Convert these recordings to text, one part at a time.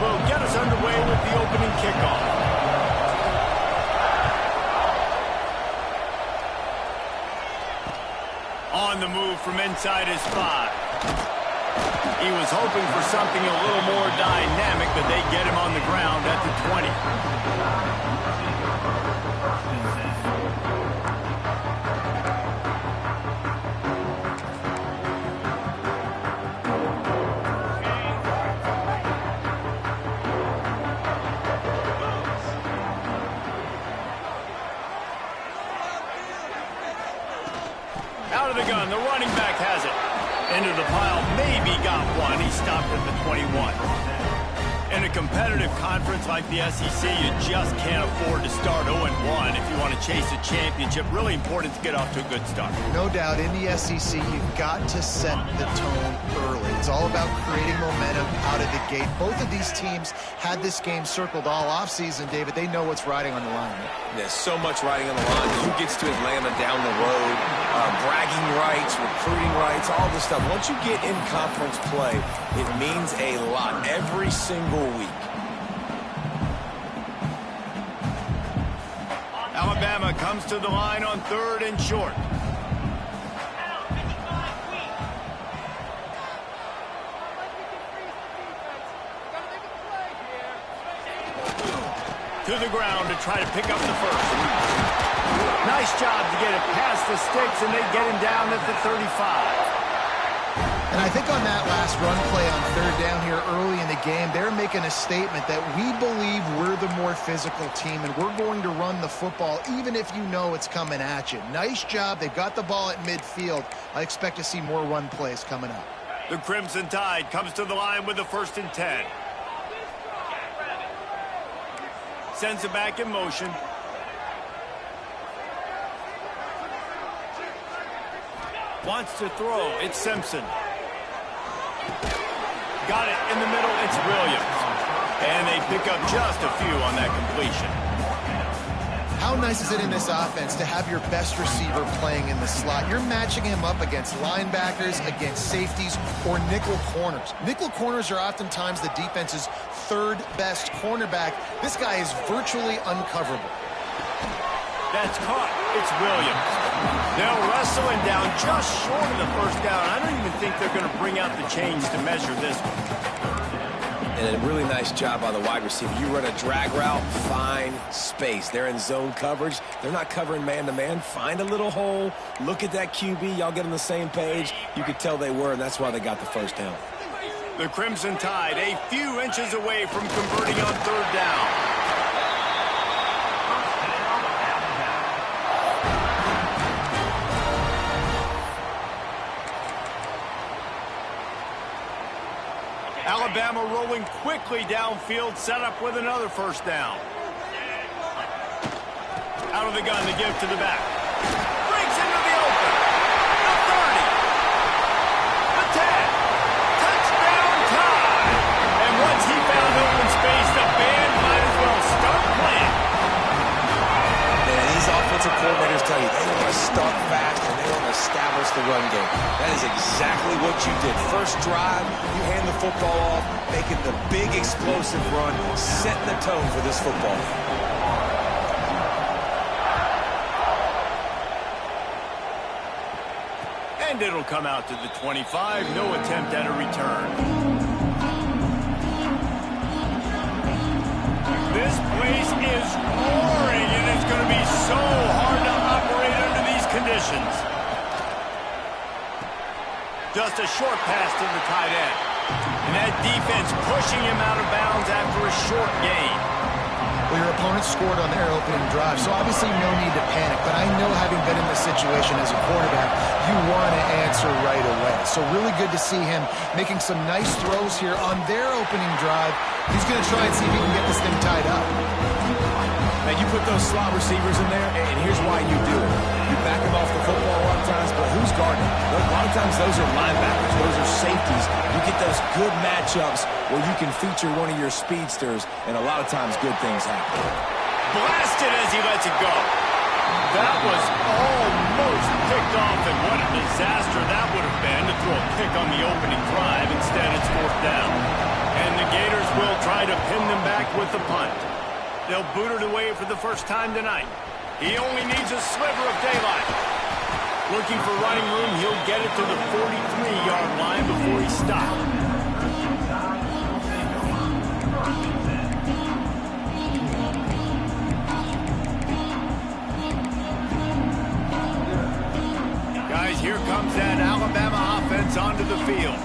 will get us underway with the opening kickoff. On the move from inside his 5. He was hoping for something a little more dynamic, but they get him on the ground at the 20. Out of the gun, the running back has it. Into the pile, maybe got one. He stopped at the 21. In a competitive conference like the SEC, you just can't afford to start 0-1 if you want to chase a championship. Really important to get off to a good start. No doubt, in the SEC, you've got to set the tone early. It's all about creating momentum out of the gate. Both of these teams had this game circled all offseason, David. They know what's riding on the line. There's so much riding on the line. Who gets to Atlanta down the road? Bragging rights, recruiting rights, all this stuff. Once you get in conference play, it means a lot every single week. Alabama comes to the line on 3rd and short. To the ground to try to pick up the first. Nice job to get it past the sticks, and they get him down at the 35. And I think on that last run play on 3rd down here early in the game, they're making a statement that we believe we're the more physical team, and we're going to run the football even if you know it's coming at you. Nice job. They've got the ball at midfield. I expect to see more run plays coming up. The Crimson Tide comes to the line with the 1st and 10. Sends it back in motion. Wants to throw. It's Simpson. Got it in the middle. It's Williams. And they pick up just a few on that completion. How nice is it in this offense to have your best receiver playing in the slot? You're matching him up against linebackers, against safeties, or nickel corners. Nickel corners are oftentimes the defense's 3rd best cornerback. This guy is virtually uncoverable. That's caught. It's Williams. They'll wrestle him down just short of the 1st down. I don't even think they're going to bring out the chains to measure this one. And a really nice job by the wide receiver. You run a drag route, find space. They're in zone coverage. They're not covering man-to-man. Find a little hole. Look at that QB. Y'all get on the same page. You could tell they were, and that's why they got the 1st down. The Crimson Tide a few inches away from converting on 3rd down. Alabama rolling quickly downfield, set up with another 1st down. Out of the gun, the give to the back. Breaks into the open. The 30. The 10. Touchdown time. And once he found open space, the band might as well start playing. Man, these offensive coordinators tell you they want to start fast and they want to establish the run game. That is exactly what you did. First drive, you hand the football off, making the big explosive run, setting the tone for this football game. And it'll come out to the 25. No attempt at a return. This place is roaring, and it's going to be so hard to operate under these conditions. Just a short pass to the tight end. And that defense pushing him out of bounds after a short gain. Well, your opponent scored on their opening drive, so obviously no need to panic. But I know, having been in this situation as a quarterback, you want to answer right away. So really good to see him making some nice throws here on their opening drive. He's going to try and see if he can get this thing tied up. Now, you put those slot receivers in there, and here's why you do it. You back them off the football a lot of times, but who's guarding? A lot of times those are linebackers. Those are safeties. You get those good matchups where you can feature one of your speedsters, and a lot of times good things happen. Blasted as he lets it go. That was almost picked off, and what a disaster that would have been to throw a pick on the opening drive. Instead, it's 4th down. And the Gators will try to pin them back with the punt. They'll boot it away for the first time tonight. He only needs a sliver of daylight. Looking for running room, he'll get it to the 43-yard line before he stops. Guys, here comes that Alabama offense onto the field.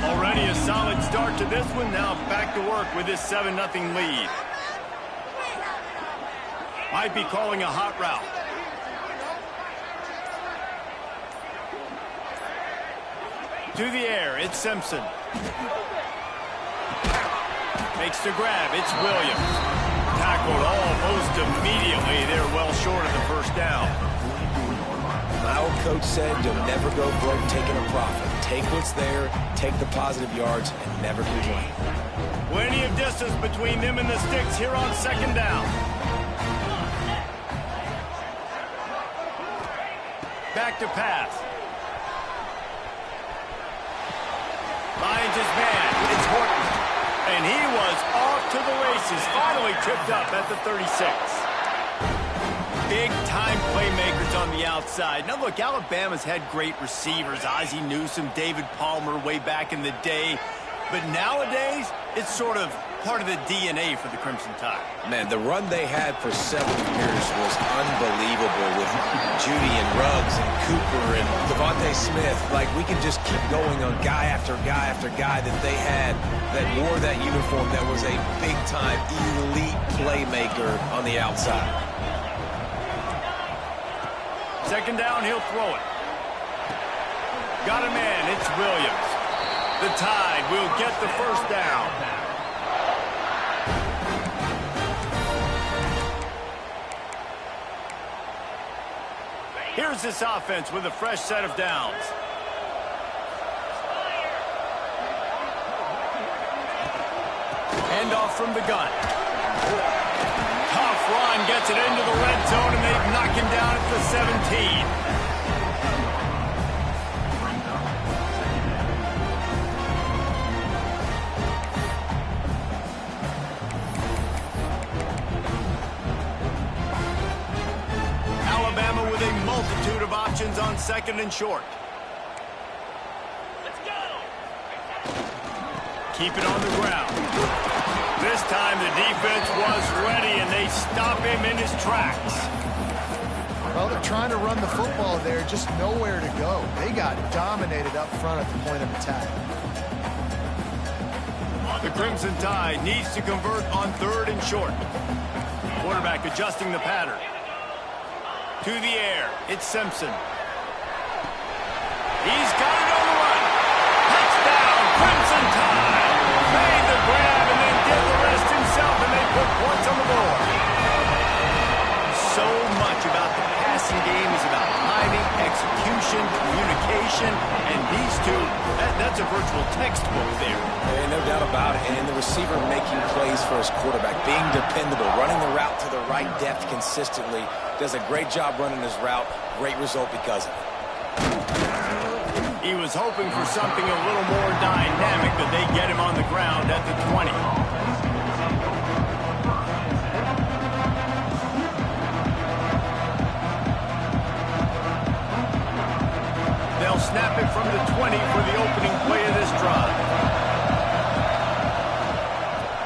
Already a solid start to this one. Now back to work with this 7-0 lead. Might be calling a hot route. To the air, it's Simpson. Makes the grab, it's Williams. Tackled almost immediately. They're well short of the first down. My old coach said you'll never go broke taking a profit. Take what's there, take the positive yards, and never complain. Plenty of distance between them and the sticks here on second down. Back to pass. Finds his man. It's Horton. And he was off to the races. Finally tripped up at the 36. Big-time playmakers on the outside. Now, look, Alabama's had great receivers. Ozzie Newsome, David Palmer way back in the day. But nowadays, it's sort of part of the DNA for the Crimson Tide. Man, the run they had for several years was unbelievable with Judy and Ruggs and Cooper and Devontae Smith. Like, we can just keep going on guy after guy after guy that they had that wore that uniform that was a big-time elite playmaker on the outside. Second down, he'll throw it. Got a man, it's Williams. The Tide will get the first down. Here's this offense with a fresh set of downs. Handoff from the gun. Tough run, gets it into the red zone, and they've knocked him down at the 17. Alabama with a multitude of options on second and short. Let's go. Keep it on the ground. This time the defense was ready, and they stop him in his tracks. Well, they're trying to run the football there, just nowhere to go. They got dominated up front at the point of attack. The Crimson Tide needs to convert on third and short. Quarterback adjusting the pattern. To the air, it's Simpson. He's got it on the run. Touchdown, Crimson Tide. Made the grab and then did the rest himself, and they put points on the board. So much about the passing game is about timing, execution, communication, and these two, that's a virtual textbook there. Yeah, no doubt about it. And the receiver making plays for his quarterback, being dependable, running the route to the right depth consistently. Does a great job running his route. Great result because of it. He was hoping for something a little more dynamic, but they get him on the ground at the 20. They'll snap it from the 20 for the opening play of this drive.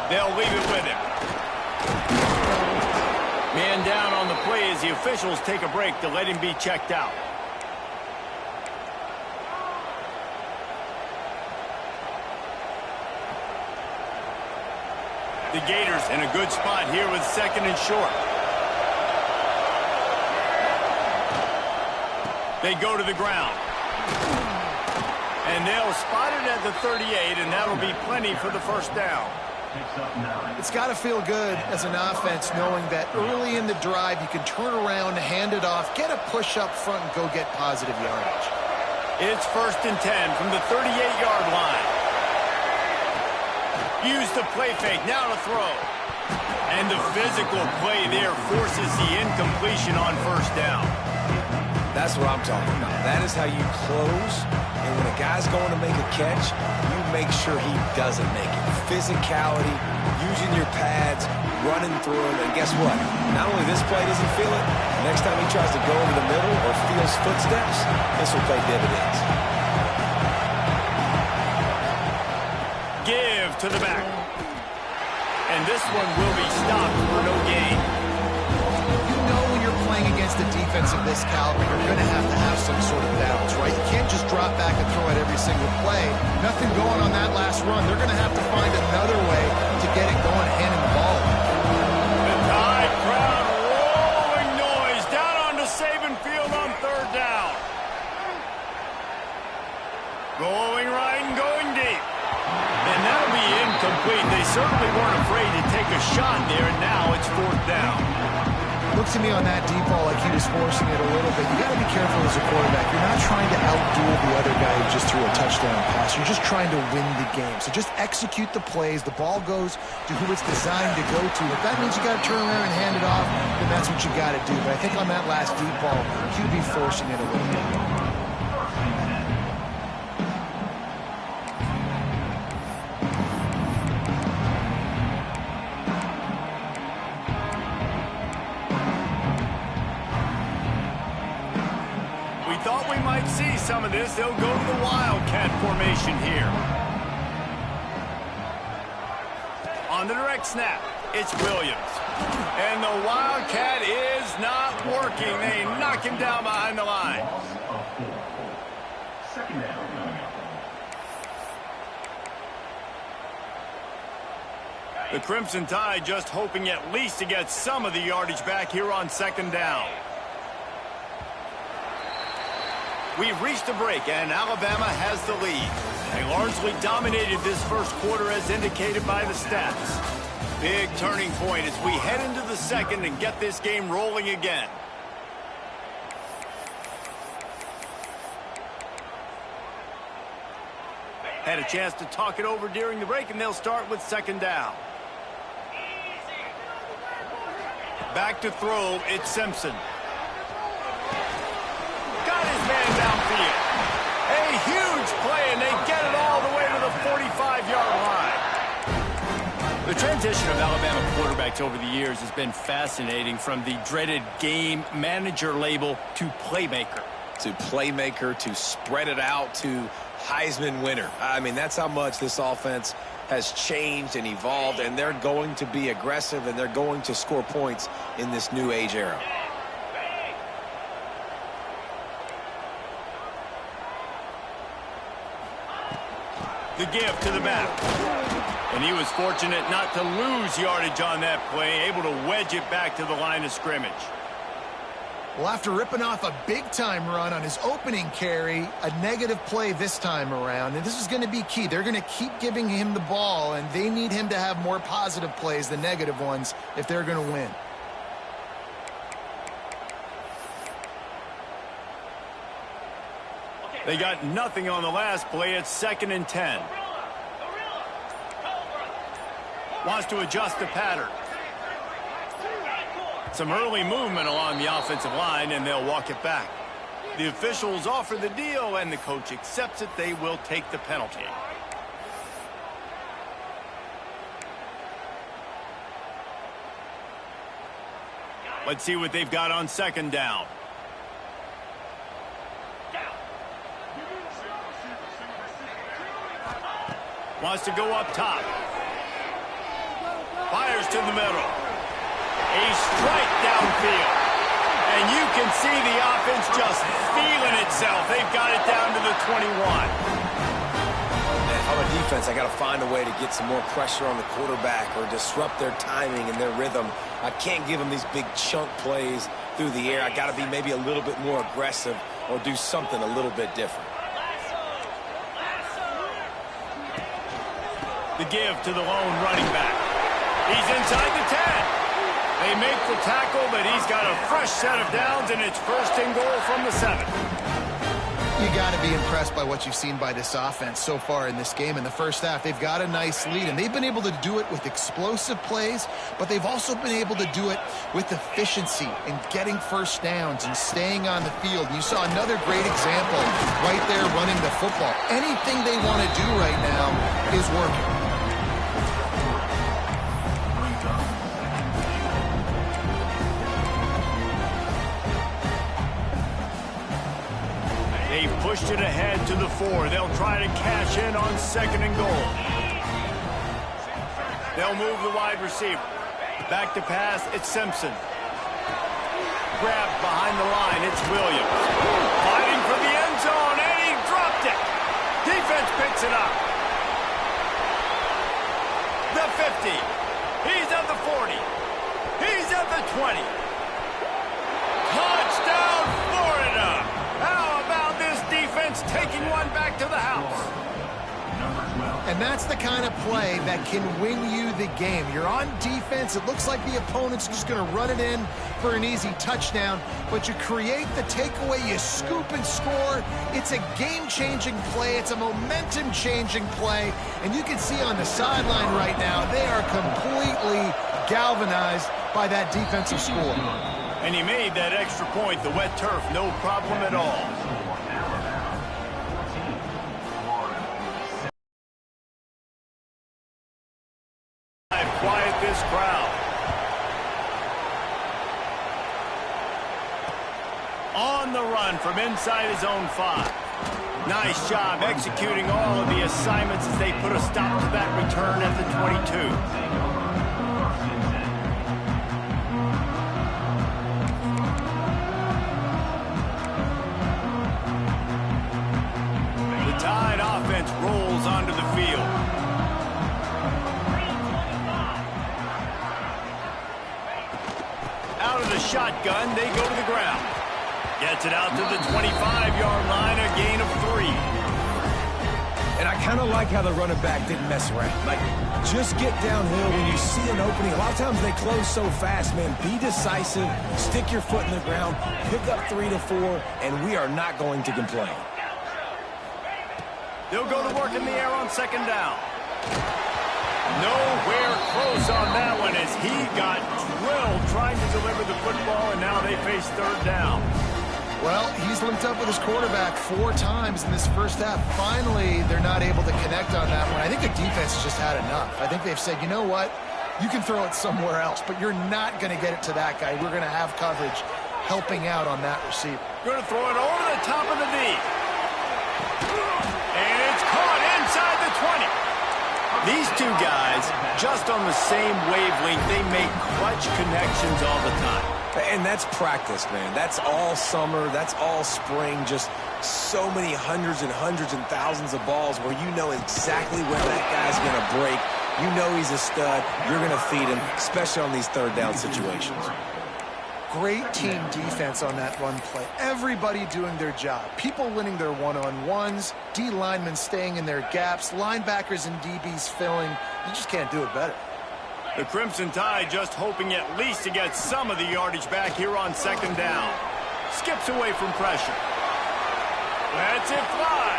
They'll leave it with him. Man down on the play as the officials take a break to let him be checked out. The Gators in a good spot here with second and short. They go to the ground. And they'll spot it at the 38, and that'll be plenty for the first down. It's got to feel good as an offense knowing that early in the drive you can turn around, hand it off, get a push up front, and go get positive yardage. It's first and 10 from the 38-yard line. Use the play fake, now to throw. And the physical play there forces the incompletion on first down. That's what I'm talking about. That is how you close And when a guy's going to make a catch, you make sure he doesn't make it. Physicality, using your pads, running through them. And guess what? Not only this play doesn't feel it, next time he tries to go over the middle or feels footsteps, this will pay dividends. Give to the back. And this one will be stopped for no gain. You know when you're playing against a defense of this caliber, you're going to have some sort of balance, right? You can't just drop back and throw it every single play. Nothing going on that last run. They're going to have to find another way to get it going, handing the ball. The Tide crowd rolling noise down onto Saban Field on third down. Going right and going deep. And that'll be incomplete. They certainly weren't afraid to take a shot there, and now it's fourth down. Looks to me on that deep ball like he was forcing it a little bit. You got to be careful as a quarterback. You're not trying to outduel the other guy who just threw a touchdown pass. You're just trying to win the game. So just execute the plays. The ball goes to who it's designed to go to. If that means you got to turn around and hand it off, then that's what you got to do. But I think on that last deep ball, he'd be forcing it a little bit. Thought we might see some of this. They'll go to the Wildcat formation here. On the direct snap, it's Williams. And the Wildcat is not working. They knock him down behind the line. The Crimson Tide just hoping at least to get some of the yardage back here on second down. We've reached a break, and Alabama has the lead. They largely dominated this first quarter as indicated by the stats. Big turning point as we head into the second and get this game rolling again. Had a chance to talk it over during the break, and they'll start with second down. Back to throw, it's Simpson. Man downfield. A huge play, and they get it all the way to the 45-yard line. The transition of Alabama quarterbacks over the years has been fascinating, from the dreaded game manager label to playmaker. To spread it out to Heisman winner. I mean, that's how much this offense has changed and evolved, and they're going to be aggressive, and they're going to score points in this new age era. The give to the back. And he was fortunate not to lose yardage on that play, able to wedge it back to the line of scrimmage. Well, after ripping off a big-time run on his opening carry, a negative play this time around, and this is going to be key. They're going to keep giving him the ball, and they need him to have more positive plays than negative ones if they're going to win. They got nothing on the last play. It's 2nd and 10. Wants to adjust the pattern. Some early movement along the offensive line, and they'll walk it back. The officials offer the deal, and the coach accepts it. They will take the penalty. Let's see what they've got on second down. Wants to go up top. Fires to the middle. A strike downfield. And you can see the offense just feeling itself. They've got it down to the 21. And if I'm a defense, I got to find a way to get some more pressure on the quarterback or disrupt their timing and their rhythm. I can't give them these big chunk plays through the air. I got to be maybe a little bit more aggressive or do something a little bit different. The give to the lone running back. He's inside the 10. They make the tackle, but he's got a fresh set of downs, and it's 1st and goal from the 7. You got to be impressed by what you've seen by this offense so far in this game. In the first half, they've got a nice lead, and they've been able to do it with explosive plays, but they've also been able to do it with efficiency and getting first downs and staying on the field. You saw another great example right there running the football. Anything they want to do right now is working. They've pushed it ahead to the 4. They'll try to cash in on 2nd and goal. They'll move the wide receiver. Back to pass, it's Simpson. Grabbed behind the line, it's Williams. Fighting for the end zone, and he dropped it. Defense picks it up. The 50. He's at the 40. He's at the 20. Touchdown, Florida. How about this defense taking one back to the house? And that's the kind of play that can win you the game. You're on defense. It looks like the opponent's just going to run it in for an easy touchdown, but you create the takeaway, you scoop and score. It's a game-changing play. It's a momentum-changing play, and you can see on the sideline right now, they are completely galvanized by that defensive score. And he made that extra point, the wet turf, no problem at all. Quiet this crowd. On the run from inside his own 5. Nice job executing all of the assignments as they put a stop to that return at the 22. The Tide offense rolls onto the field. Out of the shotgun, they go to the ground. Gets it out to the 25-yard line, a gain of 3. And I kind of like how the running back didn't mess around. Like, just get downhill when you see an opening. A lot of times they close so fast, man. Be decisive, stick your foot in the ground, pick up 3 to 4, and we are not going to complain. They'll go to work in the air on 2nd down. Nowhere close on that one as he got drilled trying to deliver the football, and now they face 3rd down. Well, he's linked up with his quarterback 4 times in this first half. Finally, they're not able to connect on that one. I think the defense has just had enough. I think they've said, you know what? You can throw it somewhere else, but you're not going to get it to that guy. We're going to have coverage helping out on that receiver. Going to throw it over the top of the knee. And it's caught inside the 20. These two guys, just on the same wavelength, they make clutch connections all the time. And that's practice, man. That's all summer. That's all spring. Just so many hundreds and thousands of balls where you know exactly when that guy's going to break. You know he's a stud. You're going to feed him, especially on these 3rd down situations. Great team defense on that run play. Everybody doing their job. People winning their one-on-ones, D linemen staying in their gaps, linebackers and DBs filling. You just can't do it better. The Crimson Tide just hoping at least to get some of the yardage back here on 2nd down. Skips away from pressure. Lets it fly.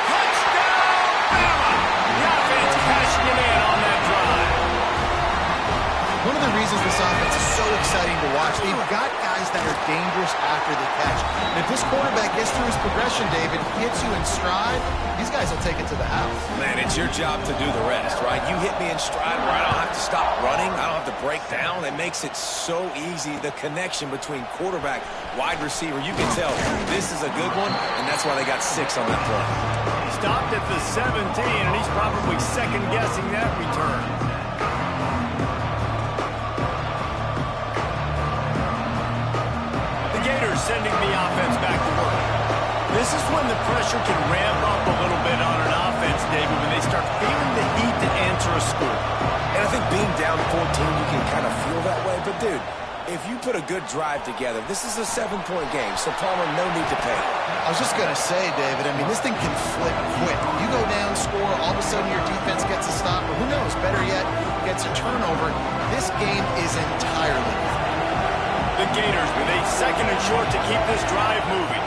Touchdown, Bama! The offense cashing it in on that drive. One of the reasons this offense is so exciting to watch, they've got guys that are dangerous after the catch. And if this quarterback gets through his progression, David, hits you in stride, these guys will take it to the house. Man, it's your job to do the rest, right? You hit me in stride where I don't have to stop running. I don't have to break down. It makes it so easy, the connection between quarterback, wide receiver. You can tell this is a good one, and that's why they got 6 on that play. Stopped at the 17, and he's probably second-guessing that return. Sending the offense back to work. This is when the pressure can ramp up a little bit on an offense, David, when they start feeling the heat to answer a score. And I think being down 14, you can kind of feel that way. But, dude, if you put a good drive together, this is a 7-point game, so Palmer, no need to pay. I was just going to say, David, I mean, this thing can flip quick. You go down, score, all of a sudden your defense gets a stop, or who knows, better yet, gets a turnover. This game is entirely different. The Gators with a 2nd and short to keep this drive moving.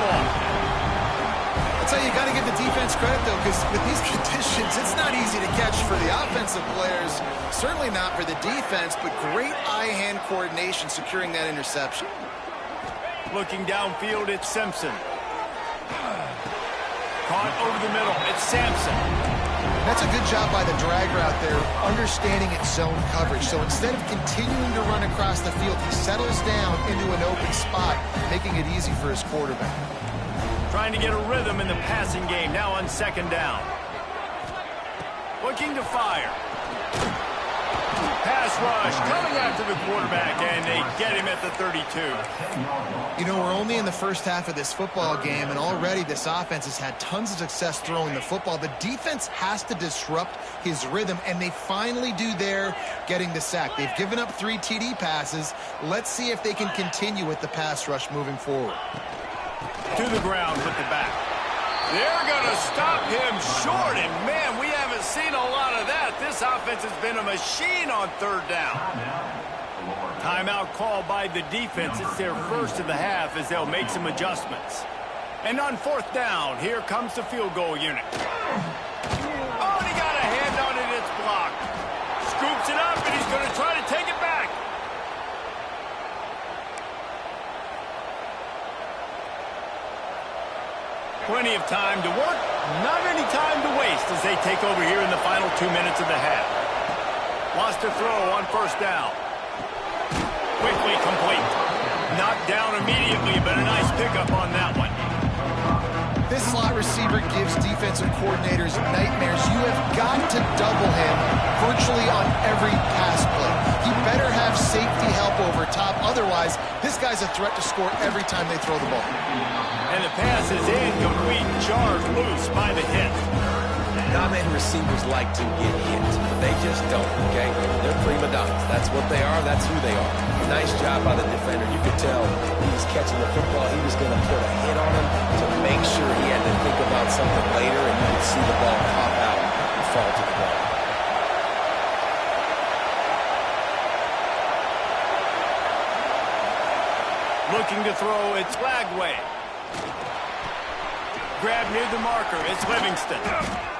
ball. That's how you got to give the defense credit, though, because with these conditions, it's not easy to catch for the offensive players, certainly not for the defense, but great eye-hand coordination securing that interception. Looking downfield, it's Simpson. Caught over the middle, it's Sampson. That's a good job by the drag route there, understanding its zone coverage. So instead of continuing to run across the field, he settles down into an open spot, making it easy for his quarterback. Trying to get a rhythm in the passing game, now on second down. Looking to fire. Pass rush, coming after the quarterback, and they get him at the 32. You know, we're only in the first half of this football game, and already this offense has had tons of success throwing the football. The defense has to disrupt his rhythm, and they finally do there, getting the sack. They've given up 3 TD passes. Let's see if they can continue with the pass rush moving forward. To the ground with the back. They're going to stop him short, and man, we haven't seen a lot of that. This offense has been a machine on third down. Timeout called by the defense. It's their first of the half as they'll make some adjustments. And on fourth down, here comes the field goal unit. Oh, and he got a hand on it. It's blocked. Scoops it up, and he's going to try to take it back. Plenty of time to work, not any time to waste as they take over here in the final 2 minutes of the half. Lost a throw on first down. Quickly complete. Knocked down immediately, but a nice pickup on that one. This slot receiver gives defensive coordinators nightmares. You have got to double him virtually on every pass play. He better have safety help over top. Otherwise, this guy's a threat to score every time they throw the ball. And the pass is incomplete, charged loose by the hit. Common receivers like to get hit. They just don't, okay? They're prima donnas. That's what they are. That's who they are. Nice job by the defender. You could tell he was catching the football. He was going to put a hit on him to make sure he had to think about something later, and you could see the ball pop out and fall to the ground. Looking to throw, it's Flagway. Grab near the marker, it's Livingston.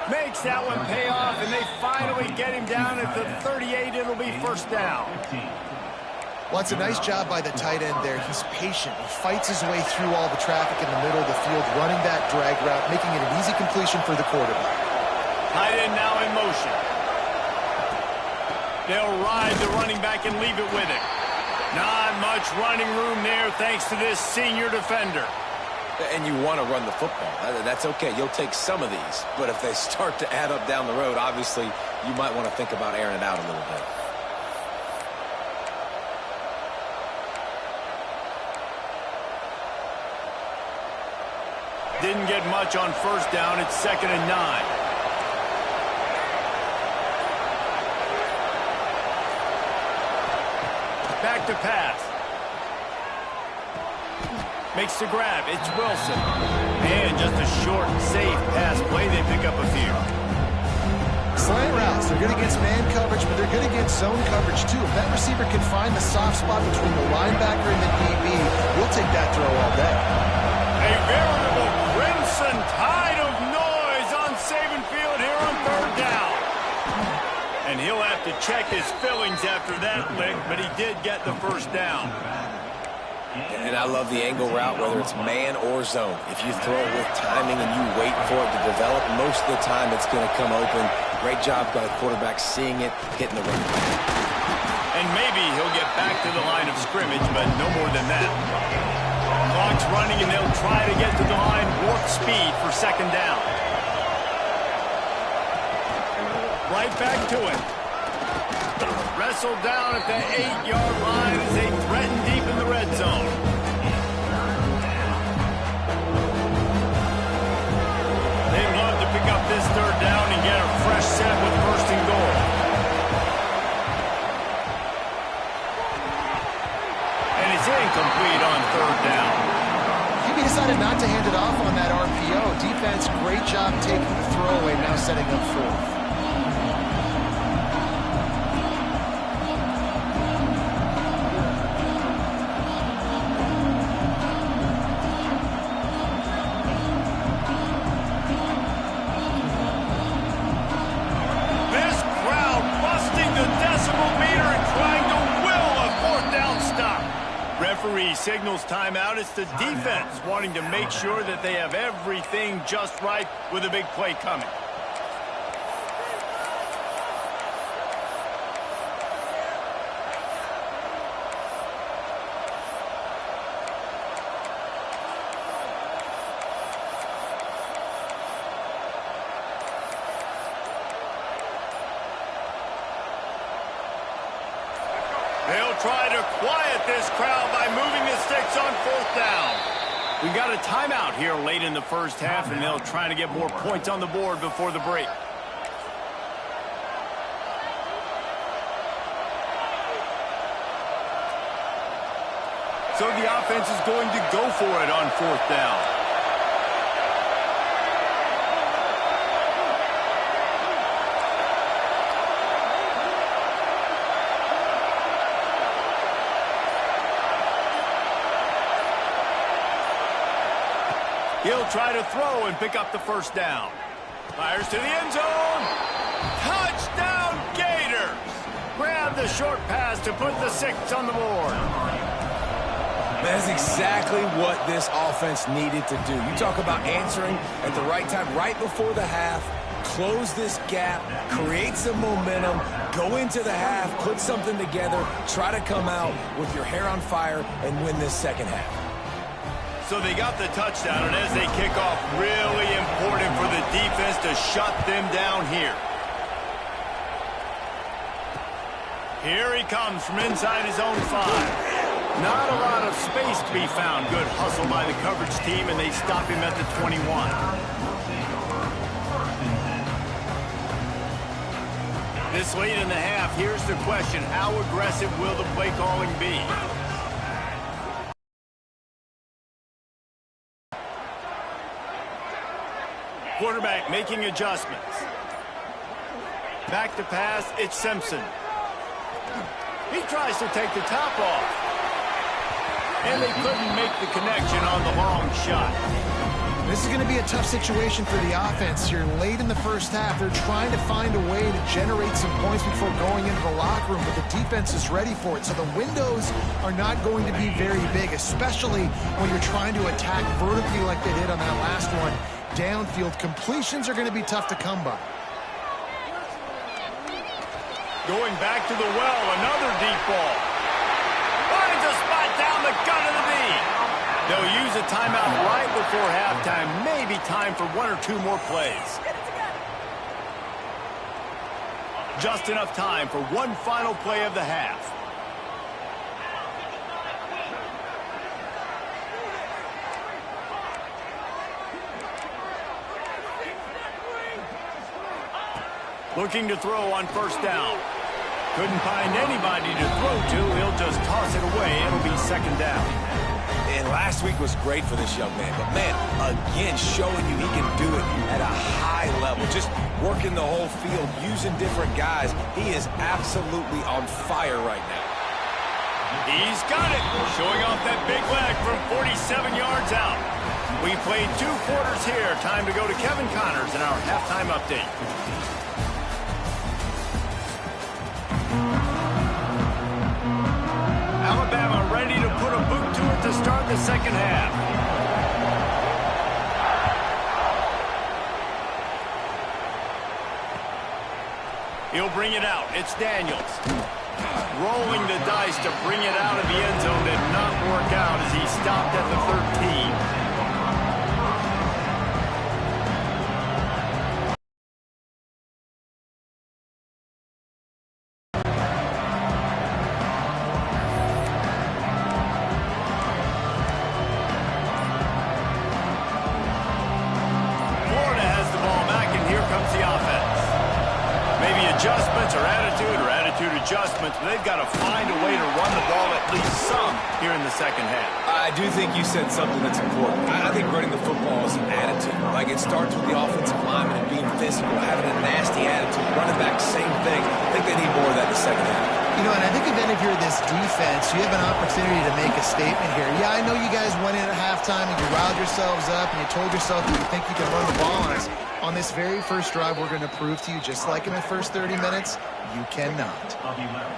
Makes that one pay off, and they finally get him down at the 38. It'll be first down. Well, it's a nice job by the tight end there. He's patient. He fights his way through all the traffic in the middle of the field, running that drag route, making it an easy completion for the quarterback. Tight end now in motion. They'll ride the running back and leave it with him. Not much running room there thanks to this senior defender. And you want to run the football. That's okay. You'll take some of these. But if they start to add up down the road, obviously, you might want to think about airing it out a little bit. Didn't get much on first down. It's 2nd and 9. Back to pass. Makes the grab. It's Wilson. And just a short, safe pass play. They pick up a few. Slant routes. They're good against man coverage, but they're good against zone coverage, too. If that receiver can find the soft spot between the linebacker and the DB, we'll take that throw all day. A veritable crimson tide of noise on Saban Field here on third down. And he'll have to check his fillings after that lick, but he did get the first down. And I love the angle route, whether it's man or zone. If you throw it with timing and you wait for it to develop, most of the time it's going to come open. Great job by the quarterback seeing it, hitting the running back. And maybe he'll get back to the line of scrimmage, but no more than that. Clock's running, and they'll try to get to the line warp speed for second down. Right back to it. Wrestled down at the 8-yard line as they threaten deep in the red zone. They'd love to pick up this third down and get a fresh set with first and goal. And it's incomplete on third down. He decided not to hand it off on that RPO. Defense, great job taking the throwaway, now setting up fourth. signals timeout. It's the defense wanting to make sure that they have everything just right with a big play coming. They'll try to quiet this crowd by moving the sticks on 4th down. We got a timeout here late in the first half, and they'll try to get more points on the board before the break. So the offense is going to go for it on 4th down. He'll try to throw and pick up the 1st down. Fires to the end zone. Touchdown, Gators! Grab the short pass to put the 6 on the board. That's exactly what this offense needed to do. You talk about answering at the right time, right before the half, close this gap, create some momentum, go into the half, put something together, try to come out with your hair on fire and win this second half. So they got the touchdown, and as they kick off, really important for the defense to shut them down here. Here he comes from inside his own 5. Not a lot of space to be found. Good hustle by the coverage team, and they stop him at the 21. This late in the half, here's the question. How aggressive will the play calling be? Quarterback making adjustments. Back to pass, it's Simpson. He tries to take the top off. And they couldn't make the connection on the long shot. This is going to be a tough situation for the offense here. Late in the first half, they're trying to find a way to generate some points before going into the locker room, but the defense is ready for it. So the windows are not going to be very big, especially when you're trying to attack vertically like they did on that last one. Downfield completions are going to be tough to come by. Going back to the well, another deep ball. Finds a spot down the gut of the knee. They'll use a timeout right before halftime. Maybe time for 1 or 2 more plays. Just enough time for one final play of the half. Looking to throw on 1st down. Couldn't find anybody to throw to. He'll just toss it away. It'll be 2nd down. And last week was great for this young man. But, man, again, showing you he can do it at a high level. Just working the whole field, using different guys. He is absolutely on fire right now. He's got it. Showing off that big leg from 47 yards out. We played 2 quarters here. Time to go to Kevin Connors in our halftime update. Alabama ready to put a boot to it to start the second half. He'll bring it out. It's Daniels. Rolling the dice to bring it out of the end zone did not work out as he stopped at the 13. Adjustments, but they've got to find a way to run the ball at least some here in the second half. I do think you said something that's important. I think running the football is an attitude. Like, it starts with the offensive lineman and being physical, having a nasty attitude. Running back, same thing. I think they need more of that in the second half. You know, and I think even if you're this defense, so you have an opportunity to make a statement here. Yeah, I know you guys went in at halftime and you riled yourselves up and you told yourself that you think you can run the ball on us. On this very first drive, we're going to prove to you, just like in the first 30 minutes, you cannot.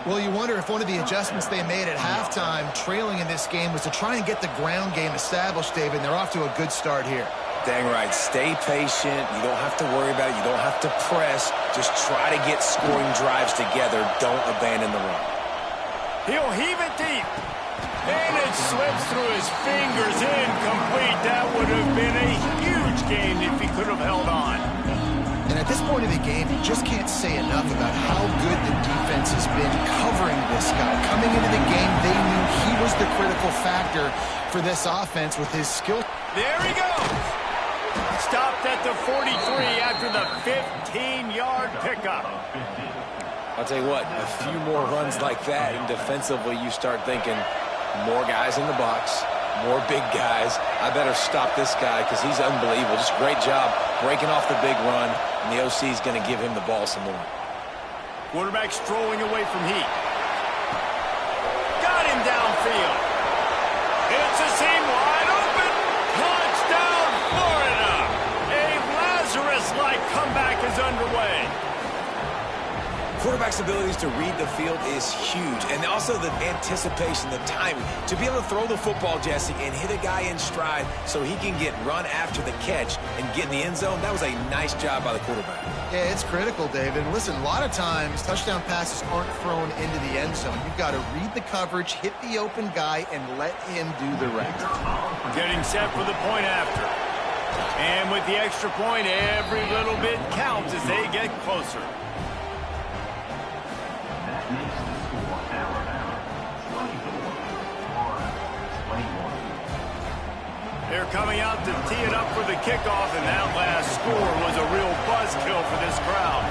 Well, you wonder if one of the adjustments they made at halftime, trailing in this game, was to try and get the ground game established, David, and they're off to a good start here. Dang right. Stay patient. You don't have to worry about it. You don't have to press. Just try to get scoring drives together. Don't abandon the run. He'll heave it deep. And it slips through his fingers. Incomplete. That would have been a huge gain if he could have held on. And at this point of the game, you just can't say enough about how good the defense has been covering this guy. Coming into the game, they knew he was the critical factor for this offense with his skill. There he goes. Stopped at the 43 after the 15-yard pickup. I'll tell you what, a few more runs like that, and defensively you start thinking more guys in the box, more big guys. I better stop this guy because he's unbelievable. Just great job breaking off the big run, and the OC is going to give him the ball some more. Quarterback strolling away from heat. Got him downfield. It's a seam wide open. Touchdown, Florida. A Lazarus-like comeback is underway. Quarterback's abilities to read the field is huge, and also the anticipation, the timing. To be able to throw the football, Jesse, and hit a guy in stride so he can get run after the catch and get in the end zone, that was a nice job by the quarterback. Yeah, it's critical, David. And listen, a lot of times touchdown passes aren't thrown into the end zone. You've got to read the coverage, hit the open guy, and let him do the rest. Getting set for the point after. And with the extra point, every little bit counts as they get closer. They're coming out to tee it up for the kickoff, and that last score was a real buzzkill for this crowd.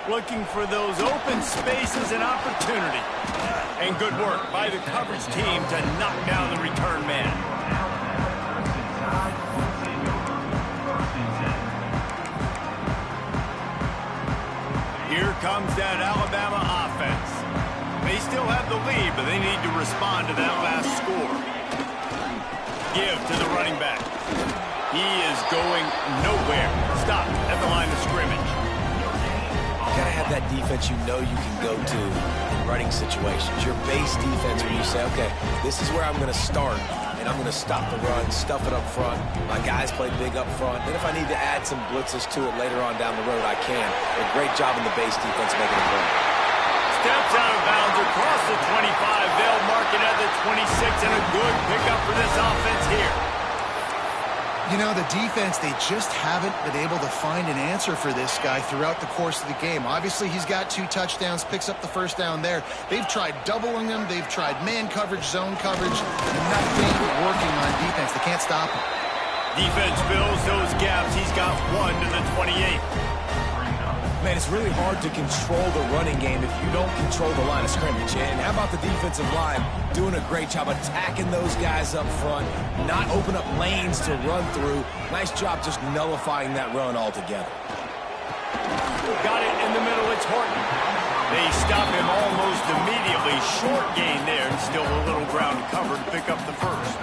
Looking for those open spaces and opportunity. And good work by the coverage team to knock down the return man. Here comes that Alabama offense. They still have the lead, but they need to respond to that last score. Give to the running back. He is going nowhere. Stop at the line of scrimmage. You gotta have that defense you know you can go to in running situations. Your base defense when you say, okay, this is where I'm going to start, and I'm going to stop the run, stuff it up front. My guys play big up front. Then if I need to add some blitzes to it later on down the road, I can. A great job in the base defense making it work. Steps out of bounds across the 25. They'll mark it at the 26, and a good pickup for this offense here. You know, the defense, they just haven't been able to find an answer for this guy throughout the course of the game. Obviously, he's got 2 touchdowns, picks up the first down there. They've tried doubling him. They've tried man coverage, zone coverage. Nothing working on defense. They can't stop him. Defense fills those gaps. He's got 1 to the 28. Man, it's really hard to control the running game if you don't control the line of scrimmage. And how about the defensive line doing a great job attacking those guys up front, not open up lanes to run through. Nice job just nullifying that run altogether. Got it in the middle. It's Horton. They stop him almost immediately. Short gain there, and still a little ground cover to pick up the first.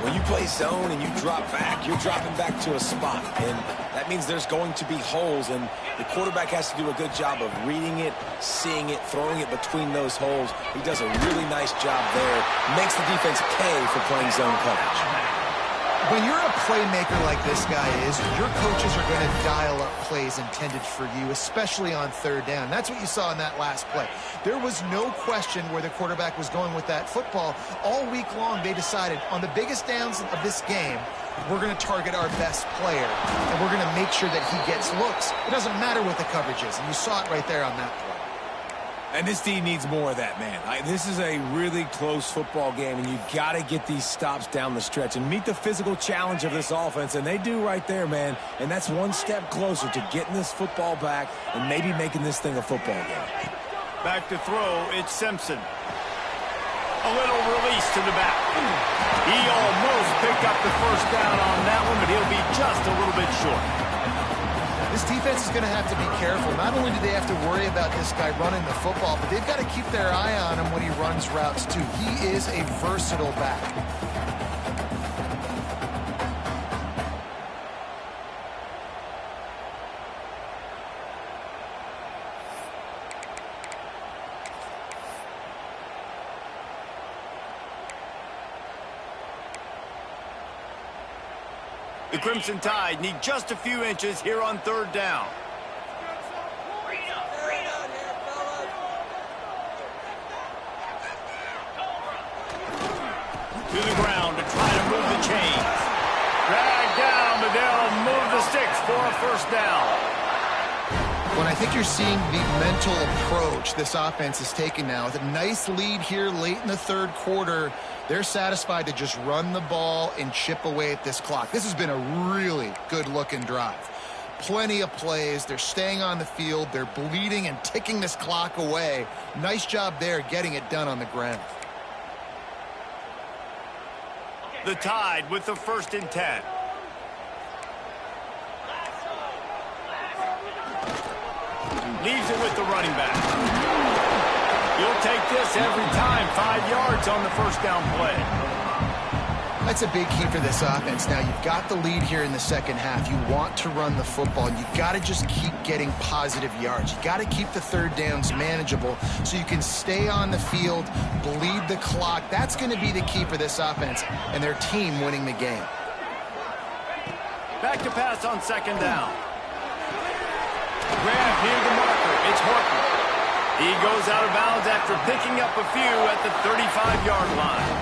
When you play zone and you drop back, you're dropping back to a spot. And that means there's going to be holes, and the quarterback has to do a good job of reading it, seeing it, throwing it between those holes. He does a really nice job there. Makes the defense pay for playing zone coverage. When you're a playmaker like this guy is, your coaches are going to dial up plays intended for you, especially on third down. That's what you saw in that last play. There was no question where the quarterback was going with that football. All week long, they decided on the biggest downs of this game, we're going to target our best player, and we're going to make sure that he gets looks. It doesn't matter what the coverage is, and you saw it right there on that play. And this team needs more of that, man. This is a really close football game, and you got to get these stops down the stretch and meet the physical challenge of this offense, and they do right there, man. And that's one step closer to getting this football back and maybe making this thing a football game. Back to throw, it's Simpson. A little release to the back. He almost picked up the first down on that one, but he'll be just a little bit short. This defense is going to have to be careful. Not only do they have to worry about this guy running the football, but they've got to keep their eye on him when he runs routes, too. He is a versatile back. The Crimson Tide need just a few inches here on third down. To the ground to try to move the chains. Drag down, but they'll move the sticks for a first down. When I think you're seeing the mental approach this offense is taking now, with a nice lead here late in the third quarter, they're satisfied to just run the ball and chip away at this clock. This has been a really good-looking drive. Plenty of plays. They're staying on the field. They're bleeding and ticking this clock away. Nice job there getting it done on the ground. The Tide with the 1st and 10. Leaves it with the running back. You'll take this every time. 5 yards on the first down play. That's a big key for this offense. Now, you've got the lead here in the second half. You want to run the football, and you've got to just keep getting positive yards. You've got to keep the third downs manageable so you can stay on the field, bleed the clock. That's going to be the key for this offense and their team winning the game. Back to pass on 2nd down. Grab near the marker. It's Horton. He goes out of bounds after picking up a few at the 35-yard line.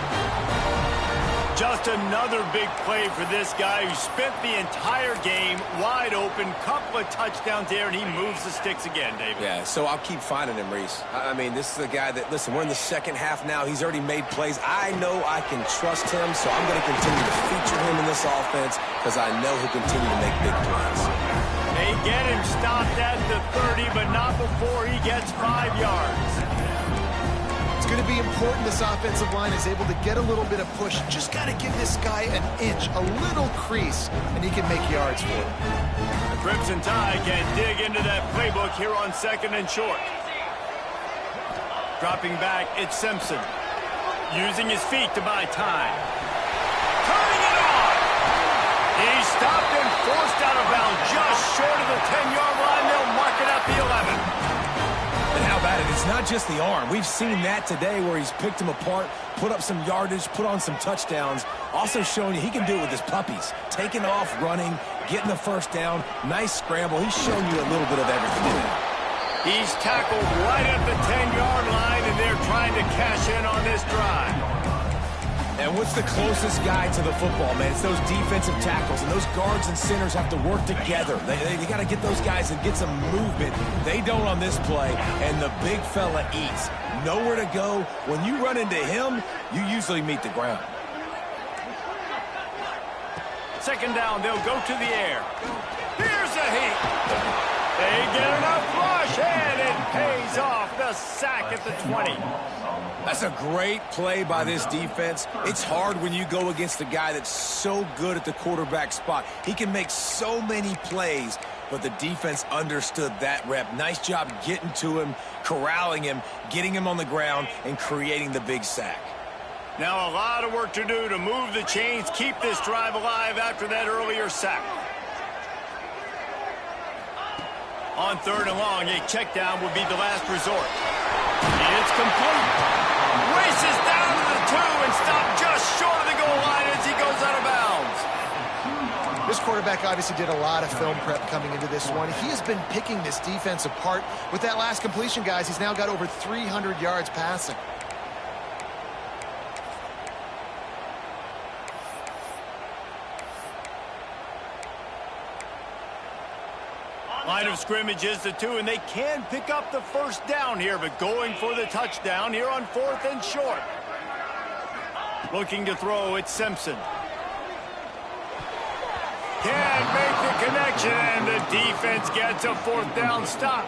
Just another big play for this guy who spent the entire game wide open. Couple of touchdowns there, and he moves the sticks again, David. Yeah, so I'll keep finding him, Reese. I mean, this is a guy that, listen, we're in the second half now. He's already made plays. I know I can trust him, so I'm going to continue to feature him in this offense because I know he'll continue to make big plays. They get him stopped at the 30, but not before he gets 5 yards. It's going to be important this offensive line is able to get a little bit of push. Just got to give this guy an inch, a little crease, and he can make yards for it. The Crimson Tide can dig into that playbook here on 2nd and short. Dropping back, it's Simpson. Using his feet to buy time. Turning it on! He's stopped and forced out of bounds just short of the 10-yard line. They'll mark it at the 11. And how about it? It's not just the arm. We've seen that today where he's picked them apart, put up some yardage, put on some touchdowns. Also showing you he can do it with his puppies. Taking off, running, getting the first down. Nice scramble. He's shown you a little bit of everything. He's tackled right at the 10-yard line, and they're trying to cash in on this drive. And what's the closest guy to the football, man? It's those defensive tackles, and those guards and centers have to work together. They got to get those guys and get some movement. They don't on this play, and the big fella eats. Nowhere to go. When you run into him, you usually meet the ground. 2nd down, they'll go to the air. Here's a heat. They get enough rush, and it pays off. The sack at the 20. That's a great play by this defense. It's hard when you go against a guy that's so good at the quarterback spot. He can make so many plays, but the defense understood that rep. Nice job getting to him, corralling him, getting him on the ground, and creating the big sack. Now a lot of work to do to move the chains, keep this drive alive after that earlier sack. On 3rd and long, a check down would be the last resort. It's complete. Races down to the 2 and stopped just short of the goal line as he goes out of bounds. This quarterback obviously did a lot of film prep coming into this one. He has been picking this defense apart. With that last completion, guys, he's now got over 300 yards passing. Line of scrimmage is the 2, and they can pick up the first down here, but going for the touchdown here on 4th and short. Looking to throw, it's Simpson. Can't make the connection, and the defense gets a 4th down stop.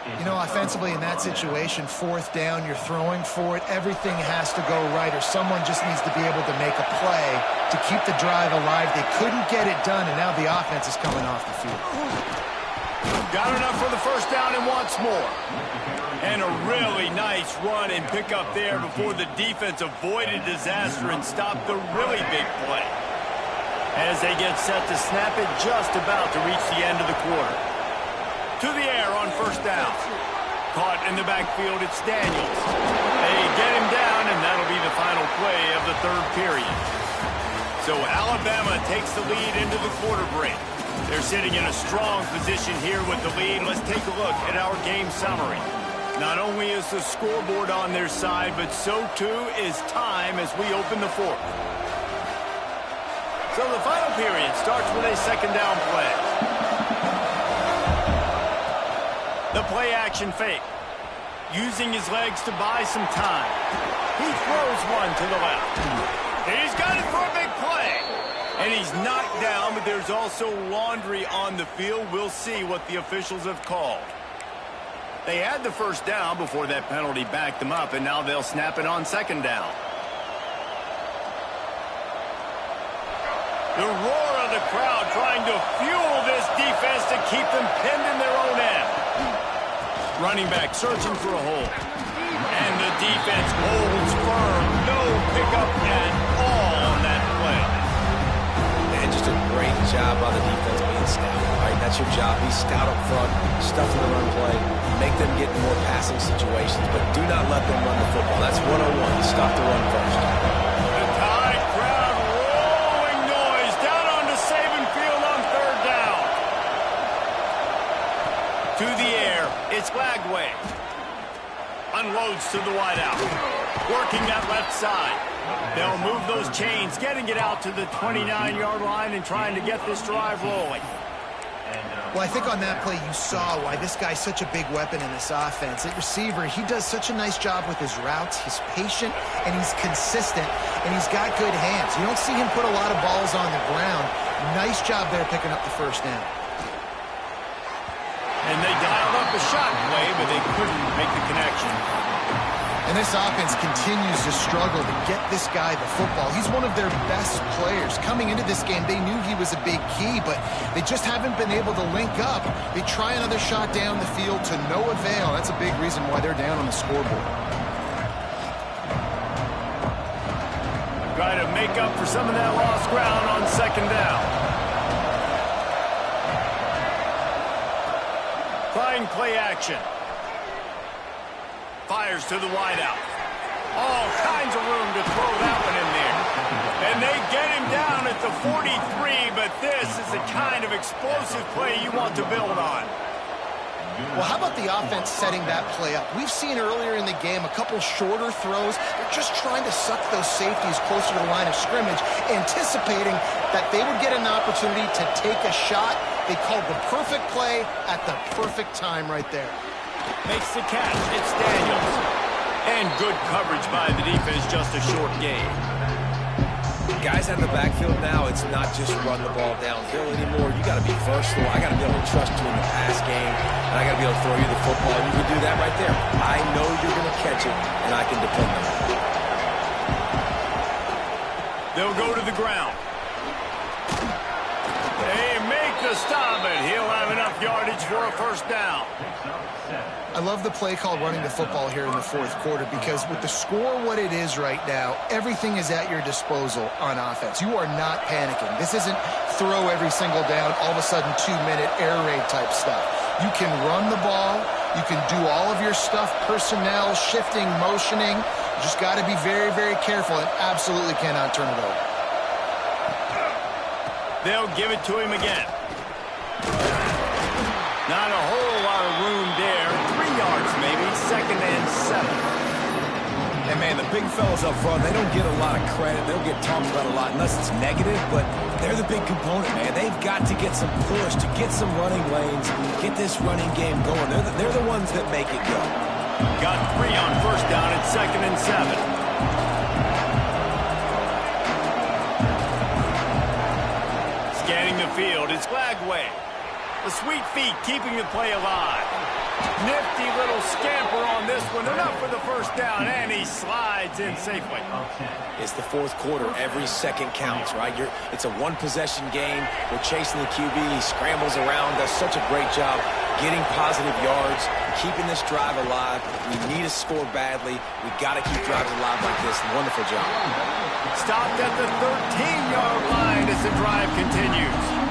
You know, offensively in that situation, fourth down, you're throwing for it. Everything has to go right, or someone just needs to be able to make a play to keep the drive alive. They couldn't get it done, and now the offense is coming off the field. Got enough for the first down and wants more. And a really nice run and pick up there before the defense avoided disaster and stopped the really big play. As they get set to snap it, just about to reach the end of the quarter. To the air on first down. Caught in the backfield, it's Daniels. They get him down, and that'll be the final play of the third period. So Alabama takes the lead into the quarter break. They're sitting in a strong position here with the lead. Let's take a look at our game summary. Not only is the scoreboard on their side, but so too is time as we open the fourth. So the final period starts with a second down play. The play action fake. Using his legs to buy some time. He throws one to the left. He's got it for a big play. And he's knocked down, but there's also laundry on the field. We'll see what the officials have called. They had the first down before that penalty backed them up, and now they'll snap it on second down. The roar of the crowd trying to fuel this defense to keep them pinned in their own end. Running back searching for a hole. And the defense holds firm. No pickup at all on that play. And just a great job by the defense being stout. All right, that's your job. Be stout up front, stuff in the run play, make them get in more passing situations, but do not let them run the football. That's 101. Stop the run first. The tide crowd rolling noise down onto Saban Field on third down. To the air, it's Glagway. Unloads to the wideout. Working that left side. They'll move those chains, getting it out to the 29-yard line and trying to get this drive rolling. Well, I think on that play you saw why this guy's such a big weapon in this offense. At receiver, he does such a nice job with his routes. He's patient, and he's consistent, and he's got good hands. You don't see him put a lot of balls on the ground. Nice job there picking up the first down. And they dialed up a shot play, but they couldn't make the connection. And this offense continues to struggle to get this guy the football. He's one of their best players. Coming into this game, they knew he was a big key, but they just haven't been able to link up. They try another shot down the field to no avail. That's a big reason why they're down on the scoreboard. Try to make up for some of that lost ground on second down. Trying play action. Fires to the wideout. All kinds of room to throw that one in there. And they get him down at the 43, but this is the kind of explosive play you want to build on. Well, how about the offense setting that play up? We've seen earlier in the game a couple shorter throws. They're just trying to suck those safeties closer to the line of scrimmage, anticipating that they would get an opportunity to take a shot. They called the perfect play at the perfect time right there. Makes the catch. It's Daniels. And good coverage by the defense, just a short gain. Guys out of the backfield now, it's not just run the ball downhill anymore. You got to be versatile. I got to be able to trust you in the pass game, and I got to be able to throw you the football. You can do that right there. I know you're going to catch it, and I can depend on it. They'll go to the ground. They make the stop, and he'll have enough yardage for a first down. I love the play call running the football here in the fourth quarter because with the score what it is right now, everything is at your disposal on offense. You are not panicking. This isn't throw every single down, all of a sudden 2-minute air raid type stuff. You can run the ball. You can do all of your stuff, personnel, shifting, motioning. You just got to be very, very careful and absolutely cannot turn it over. They'll give it to him again. Not a whole lot of room there. 3 yards maybe, second and 7. And, man, the big fellas up front, they don't get a lot of credit. They don't get talked about a lot unless it's negative, but they're the big component, man. They've got to get some push, to get some running lanes, get this running game going. They're the ones that make it go. Got 3 on first down at second and 7. Scanning the field, it's Glagway. The sweet feet keeping the play alive. Nifty little scamper on this one. Enough for the first down, and he slides in safely. It's the fourth quarter. Every second counts, right? It's a one-possession game. We're chasing the QB. He scrambles around, does such a great job getting positive yards, keeping this drive alive. We need to score badly. We got to keep drives alive like this. Wonderful job. Stopped at the 13-yard line as the drive continues.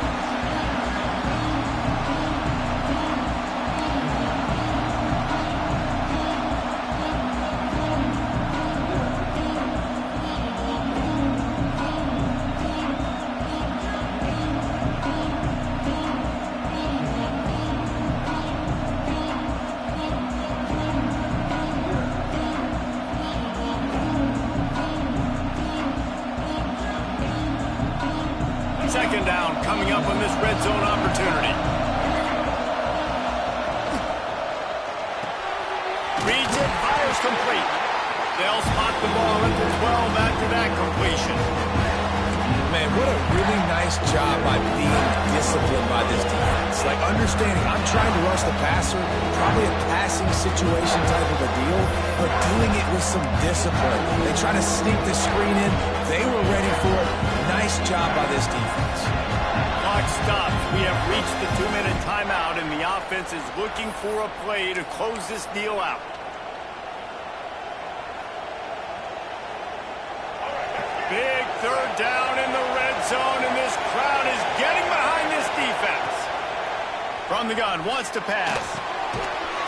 Second down coming up on this red zone opportunity. Reads it, fires complete. They'll spot the ball at the 12 after that completion. Man, what a really nice job by being disciplined by this defense. Like understanding I'm trying to rush the passer, probably a passing situation type of a deal, but doing it with some discipline. They try to sneak the screen in. They were ready for it. Nice job by this defense. Clock stops. We have reached the 2-minute timeout, and the offense is looking for a play to close this deal out. Big third down in the red zone, and this crowd is getting behind this defense. From the gun, wants to pass.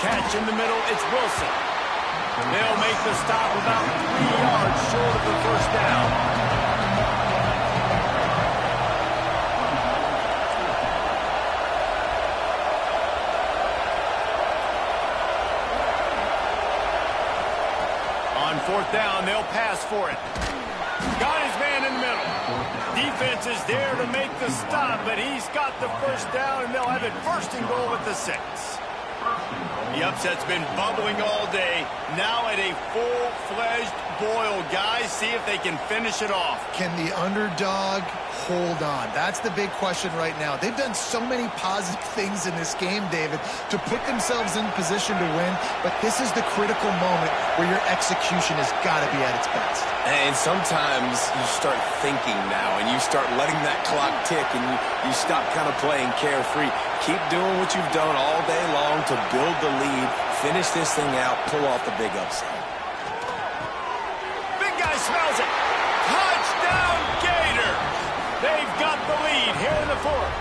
Catch in the middle, it's Wilson. They'll make the stop about 3 yards short of the first down. On fourth down, they'll pass for it. Got his man in the middle. Defense is there to make the stop, but he's got the first down, and they'll have it first and goal at the 6. The upset's been bubbling all day. Now at a full-fledged boil. Guys, see if they can finish it off. Can the underdog hold on? That's the big question right now. They've done so many positive things in this game, David, to put themselves in position to win, but this is the critical moment where your execution has got to be at its best. And sometimes you start thinking now, and you start letting that clock tick, and you stop kind of playing carefree. Keep doing what you've done all day long to build the lead, finish this thing out, pull off the big upset. Big guy smells it. Touchdown, Gator. They've got the lead here in the fourth.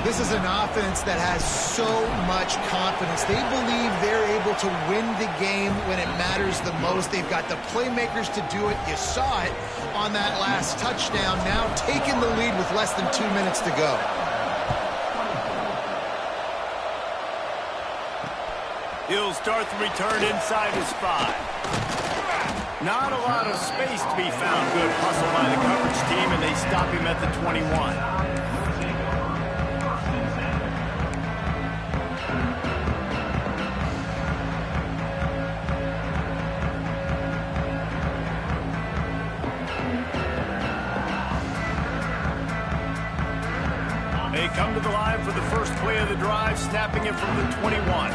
This is an offense that has so much confidence. They believe they're able to win the game when it matters the most. They've got the playmakers to do it. You saw it on that last touchdown. Now taking the lead with less than 2 minutes to go. He'll start the return inside his 5. Not a lot of space to be found. Good hustle by the coverage team, and they stop him at the 21. They come to the line for the first play of the drive, snapping it from the 21.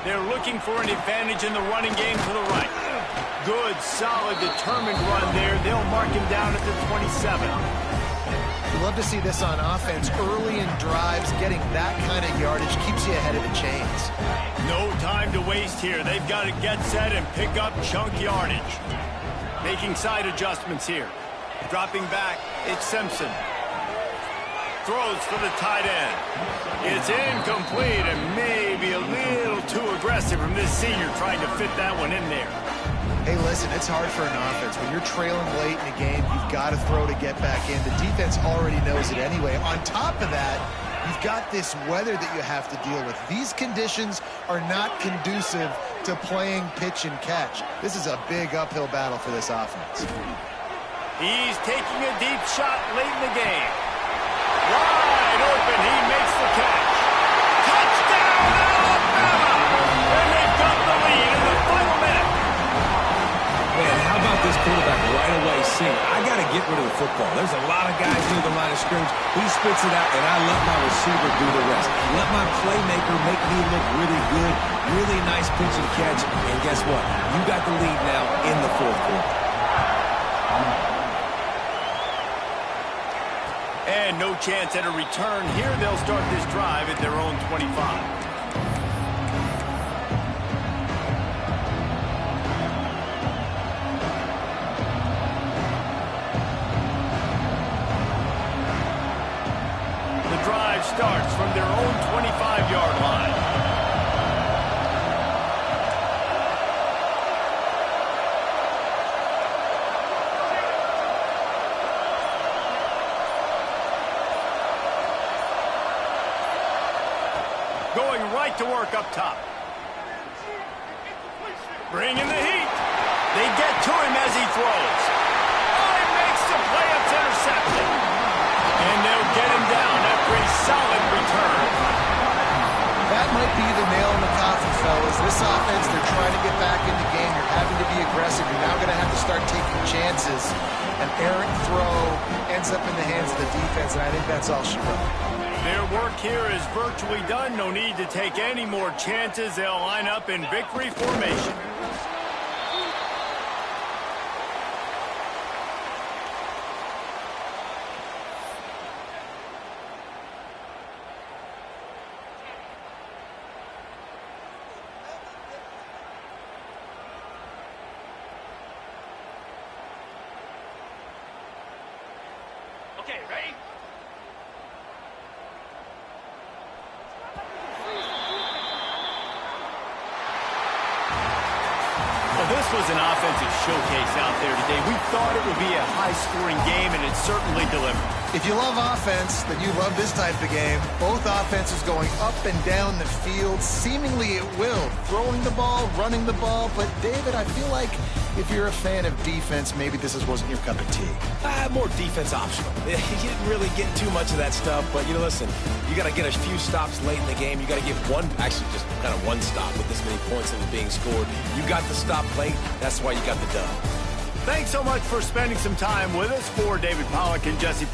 They're looking for an advantage in the running game to the right. Good, solid, determined run there. They'll mark him down at the 27. We love to see this on offense. Early in drives, getting that kind of yardage keeps you ahead of the chains. No time to waste here. They've got to get set and pick up chunk yardage. Making side adjustments here. Dropping back, it's Simpson. Throws for the tight end. It's incomplete and maybe a little too aggressive from this senior trying to fit that one in there. Hey, listen, it's hard for an offense. When you're trailing late in a game, you've got to throw to get back in. The defense already knows it anyway. On top of that, you've got this weather that you have to deal with. These conditions are not conducive to playing pitch and catch. This is a big uphill battle for this offense. He's taking a deep shot late in the game. Wide open, he makes the catch. Touchdown, Alabama! And they've got the lead in the final minute. Man, how about this quarterback right away seeing, I got to get rid of the football. There's a lot of guys near the line of scrimmage. He spits it out, and I let my receiver do the rest. Let my playmaker make me look really good. Really nice pitch and catch. And guess what? You got the lead now in the fourth quarter. And no chance at a return here. They'll start this drive at their own 25. Starts from their own 25-yard line. Going right to work up top. Bringing the heat. They get to him as he throws. Oh, he makes the play. It's intercepted. And they'll get him down after a solid return. That might be the nail in the coffin, fellas. This offense, they're trying to get back in the game. You're having to be aggressive. You're now going to have to start taking chances. An errant throw ends up in the hands of the defense, and I think that's all she wrote. Their work here is virtually done. No need to take any more chances. They'll line up in victory formation. Okay, ready? Well, this was an offensive showcase out there today. We thought it would be a high-scoring game, and it certainly delivered. If you love offense, then you love this type of game. Both offenses going up and down the field, seemingly at will. Throwing the ball, running the ball. But, David, I feel like if you're a fan of defense, maybe this wasn't your cup of tea. More defense optional. You didn't really get too much of that stuff, but, listen, you got to get a few stops late in the game. You got to get just kind of one stop with this many points that was being scored. You got the stop late. That's why you got the dub. Thanks so much for spending some time with us. For David Pollack and Jesse Paul.